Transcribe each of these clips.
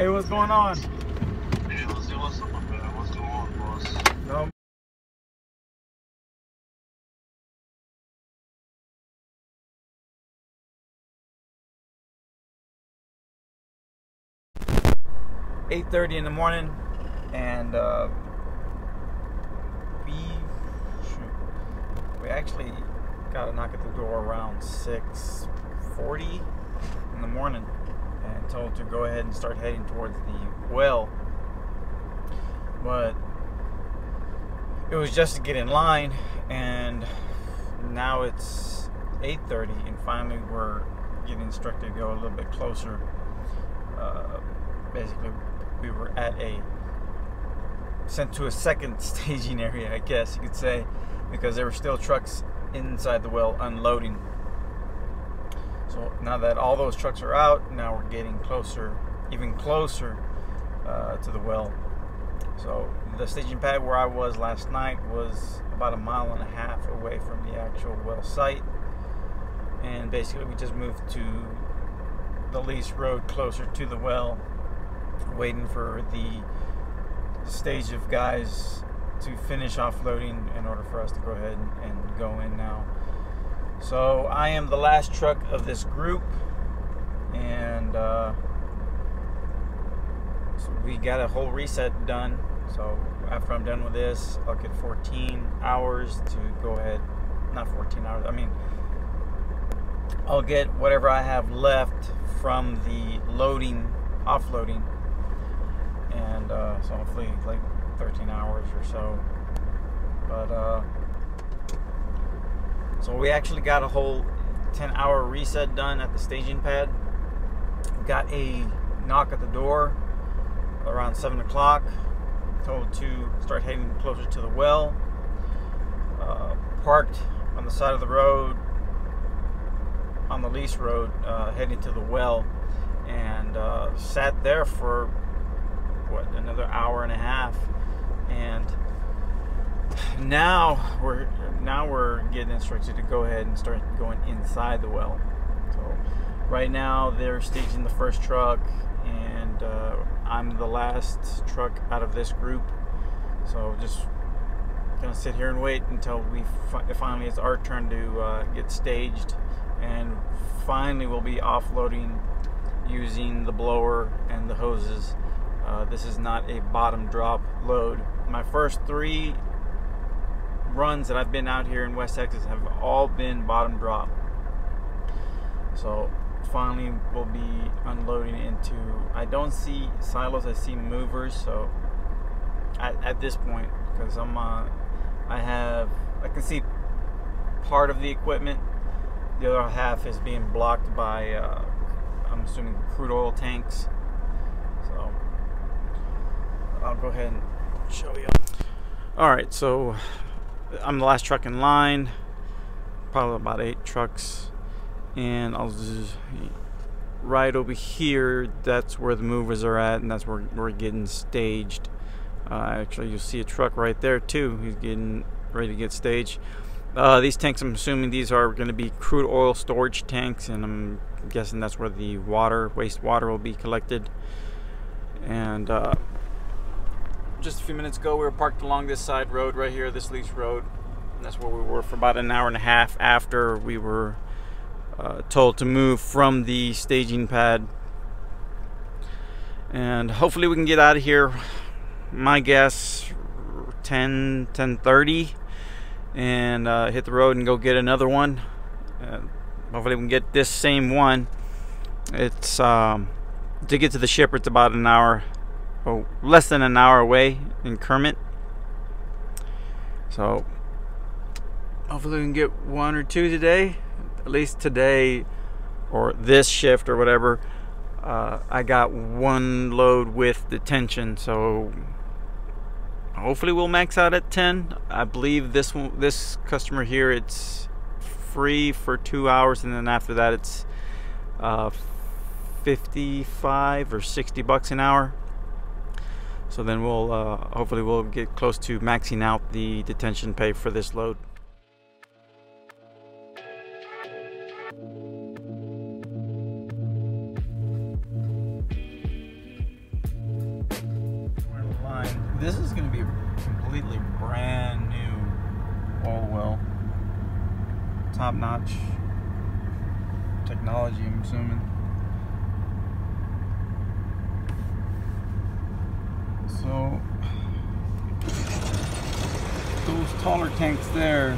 Hey, what's going on? Hey, what's up, man? What's going on, boss? No. "8:30 in the morning, and we actually got a knock at the door around 6:40 in the morning, and told to go ahead and start heading towards the well. But it was just to get in line, and now it's 8:30, and finally we're getting instructed to go a little bit closer. Basically, we were sent to a second staging area, I guess you could say, because there were still trucks inside the well unloading. So now that all those trucks are out, now we're getting closer, even closer to the well. So the staging pad where I was last night was about 1.5 miles away from the actual well site, and basically we just moved to the lease road closer to the well, waiting for the stage of guys to finish offloading in order for us to go ahead and go in now. So I am the last truck of this group, and so we got a whole reset done. So after I'm done with this, I'll get 14 hours to go ahead. Not 14 hours, I mean, I'll get whatever I have left from the offloading, and so hopefully like 13 hours or so. But so we actually got a whole 10-hour reset done at the staging pad. Got a knock at the door around 7 o'clock. Told to start heading closer to the well. Parked on the side of the road, on the lease road, heading to the well, and sat there for another 1.5 hours, and now we're getting instructed to go ahead and start going inside the well. So right now they're staging the first truck, and I'm the last truck out of this group, so just gonna sit here and wait until finally it's our turn to get staged, and finally we'll be offloading using the blower and the hoses. This is not a bottom drop load. My first 3 runs that I've been out here in West Texas have all been bottom drop. So finally we'll be unloading into, I don't see silos, I see movers. So at this point, because I can see part of the equipment, the other half is being blocked by I'm assuming crude oil tanks. So I'll go ahead and show you. Alright, so I'm the last truck in line, probably about 8 trucks, and I'll just right over here, that's where the movers are at, and that's where we're getting staged. Actually, you'll see a truck right there too. He's getting ready to get staged. These tanks, I'm assuming these are going to be crude oil storage tanks, and I'm guessing that's where the wastewater will be collected. And just a few minutes ago, we were parked along this side road right here, this lease road, and that's where we were for about 1.5 hours after we were told to move from the staging pad. And hopefully we can get out of here, my guess 10:30, and hit the road and go get another one. Hopefully we can get this same one. It's to get to the shipper, it's about an hour, less than an hour away in Kermit. So hopefully we can get 1 or 2 today, at least today, or this shift or whatever. I got 1 load with detention, so hopefully we'll max out at 10. I believe this customer here, it's free for 2 hours, and then after that it's 55 or 60 bucks an hour. So then we'll hopefully we'll get close to maxing out the detention pay for this load. This is going to be a completely brand new oil well. Top-notch technology, I'm assuming. So those taller tanks there,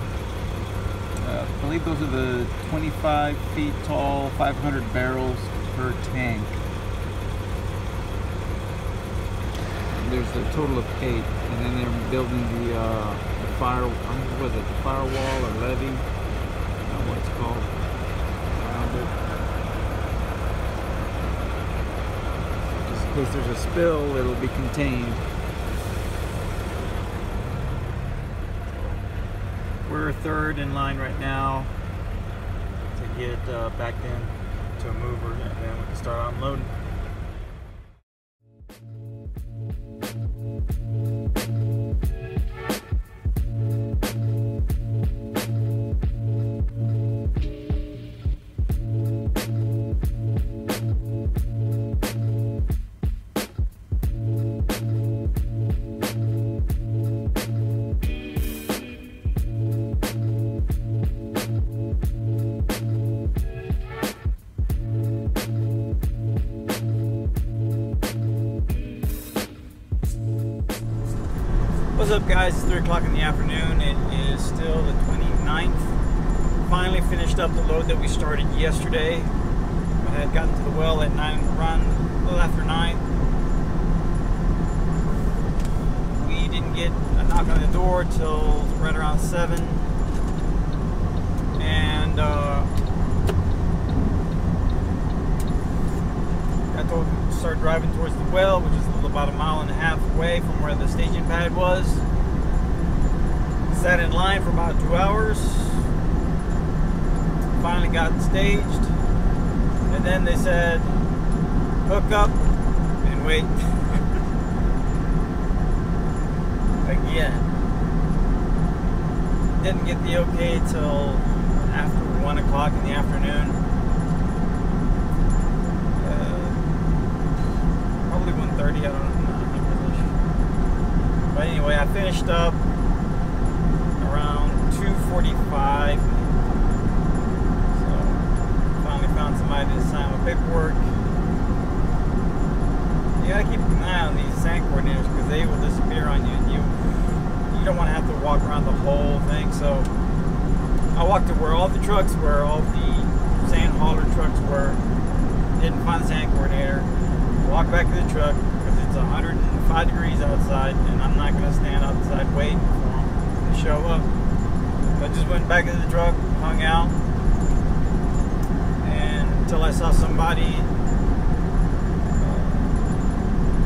I believe those are the 25 feet tall, 500 barrels per tank. There's a total of 8, and then they're building the fire. What is it? The firewall or levee? I don't know what it's called. Around it. Just in case there's a spill, it'll be contained. We're third in line right now to get backed in to a mover, and then we can start unloading. What's up, guys? It's 3 o'clock in the afternoon. It is still the 29th. Finally finished up the load that we started yesterday. I had gotten to the well at 9, around a little after 9. We didn't get a knock on the door till right around 7. And I told him to start driving towards the well, which is about a mile and a half away from where the staging pad was. Sat in line for about 2 hours. Finally got staged, and then they said hook up and wait. Again, didn't get the okay till after 1 o'clock in the afternoon. Probably 1:30, I don't know. But anyway, I finished up around 2:45. So finally found somebody to sign my paperwork. You gotta keep an eye on these sand coordinators because they will disappear on you. You don't want to have to walk around the whole thing. So I walked to where all the trucks were, all the sand hauler trucks were. Didn't find the sand coordinator. Walk back to the truck because it's 105 degrees outside, and I'm not going to stand outside waiting for them to show up. So I just went back to the truck, hung out, and until I saw somebody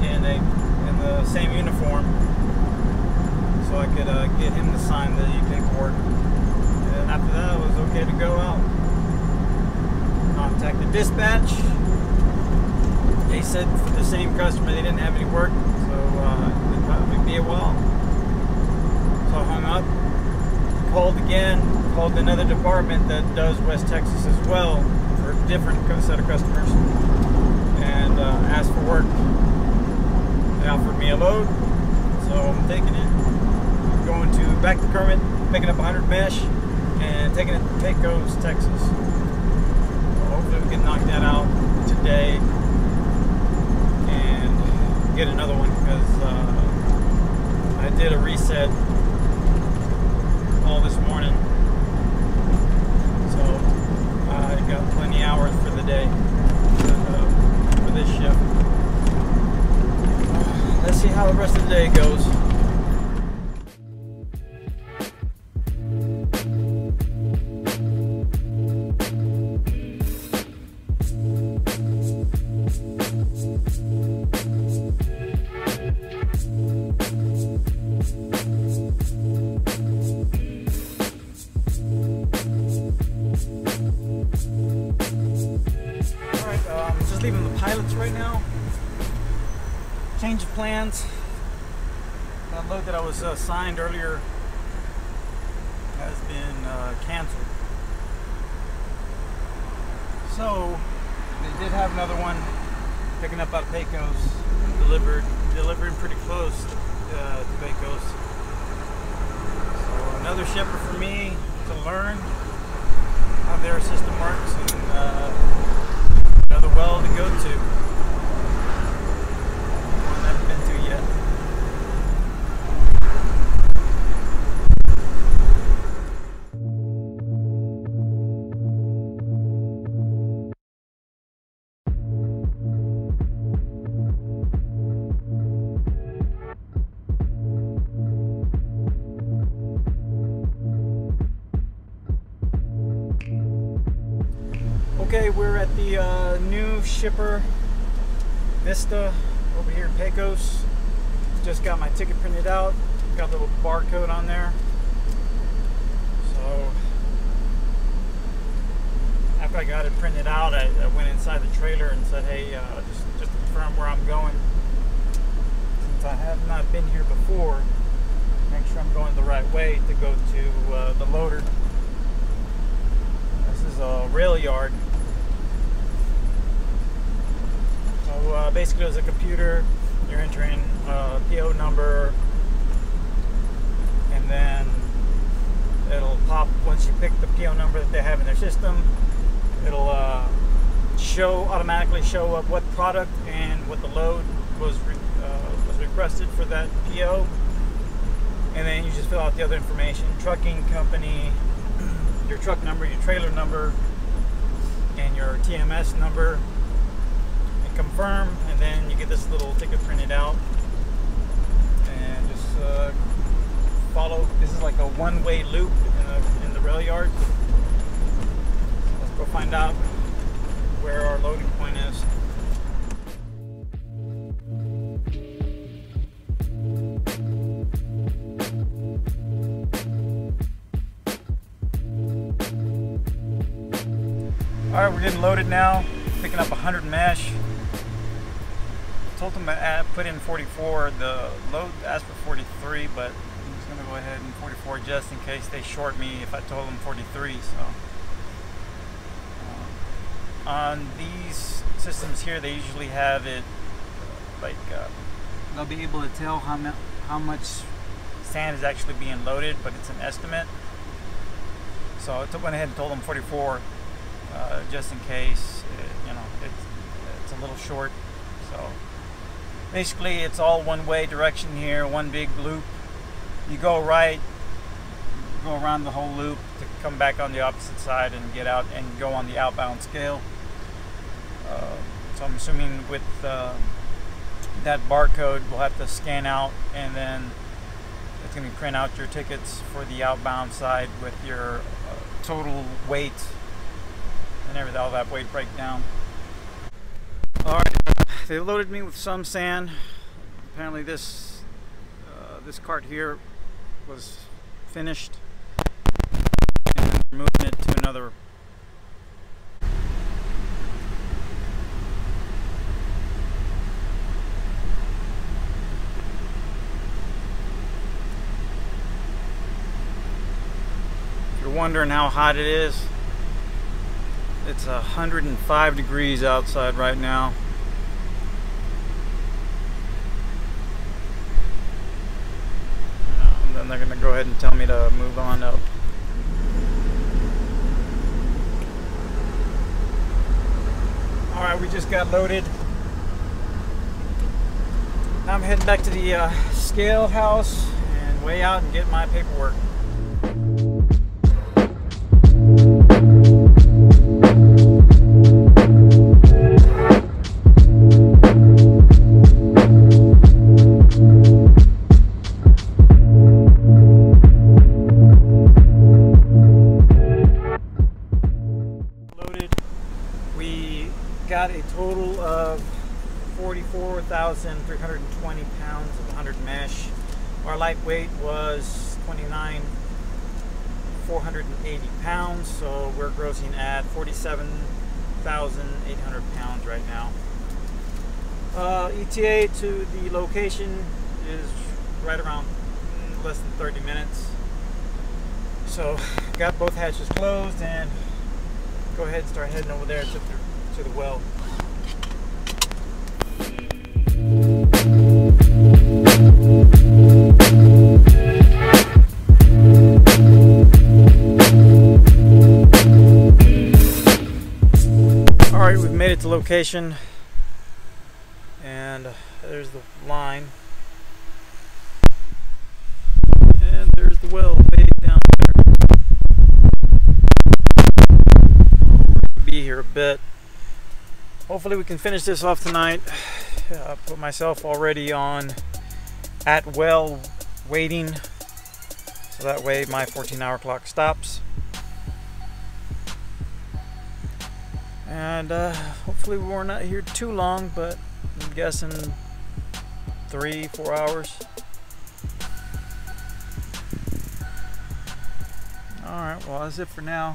in the same uniform, so I could get him to sign the paperwork. And after that, I was okay to go out. Contacted dispatch. They said for the same customer they didn't have any work, so it'd probably be a while. So I hung up, called again, called another department that does West Texas as well for a different set of customers, and asked for work. They offered me a load, so I'm taking it. I'm going to back to Kermit, picking up 100 mesh, and taking it to Pecos, Texas. So hopefully we can knock that out today. Get another one because I did a reset all this morning, so I got plenty of hours for the day for this shift. Let's see how the rest of the day goes. Leaving the pilots right now. Change of plans. That load that I was assigned earlier has been canceled. So they did have another one picking up out of Pecos, delivering pretty close. to Pecos. So another shipper for me to learn how their system works, and another well to go to. One I haven't been to yet. Okay, we're at the new shipper Vista over here in Pecos. Just got my ticket printed out. Got the little barcode on there. So after I got it printed out, I went inside the trailer and said, "Hey, just to confirm where I'm going. Since I have not been here before, make sure I'm going the right way to go to the loader." This is a rail yard. So basically, there's a computer. You're entering a PO number, and then it'll pop once you pick the PO number that they have in their system. It'll automatically show up what product and what the load was requested for that PO, and then you just fill out the other information: trucking company, your truck number, your trailer number, and your TMS number, and confirm, and then you get this little ticket printed out, and just follow. This is like a one-way loop in the rail yard. Let's go find out where our loading point is. Alright, we're getting loaded now, picking up 100 mesh. Told them to put in 44. The load asked for 43, but I'm just going to go ahead and 44 just in case they short me if I told them 43. So on these systems here, they usually have it they'll be able to tell how much sand is actually being loaded, but it's an estimate. So I went ahead and told them 44. Just in case, it's a little short. So basically, it's all one-way direction here, one big loop. You go right, go around the whole loop to come back on the opposite side and get out and go on the outbound scale. So I'm assuming with that barcode, we'll have to scan out, and then it's going to print out your tickets for the outbound side with your total weight and everything, all that weight breakdown. Alright, they loaded me with some sand. Apparently this cart here was finished, and they're moving it to another. If you're wondering how hot it is, it's 105 degrees outside right now. And then they're going to go ahead and tell me to move on up. Alright, we just got loaded. Now I'm heading back to the scale house and weigh out and get my paperwork. Got a total of 44,320 pounds of 100 mesh. Our light weight was 29,480 pounds, so we're grossing at 47,800 pounds right now. ETA to the location is right around less than 30 minutes. So got both hatches closed, and go ahead and start heading over there to the well. location, and there's the line, and there's the well way down there. We'll be here a bit. Hopefully we can finish this off tonight. I put myself already on at well waiting, so that way my 14-hour clock stops. And hopefully we're not here too long, but I'm guessing 3-4 hours. Alright, well that's it for now.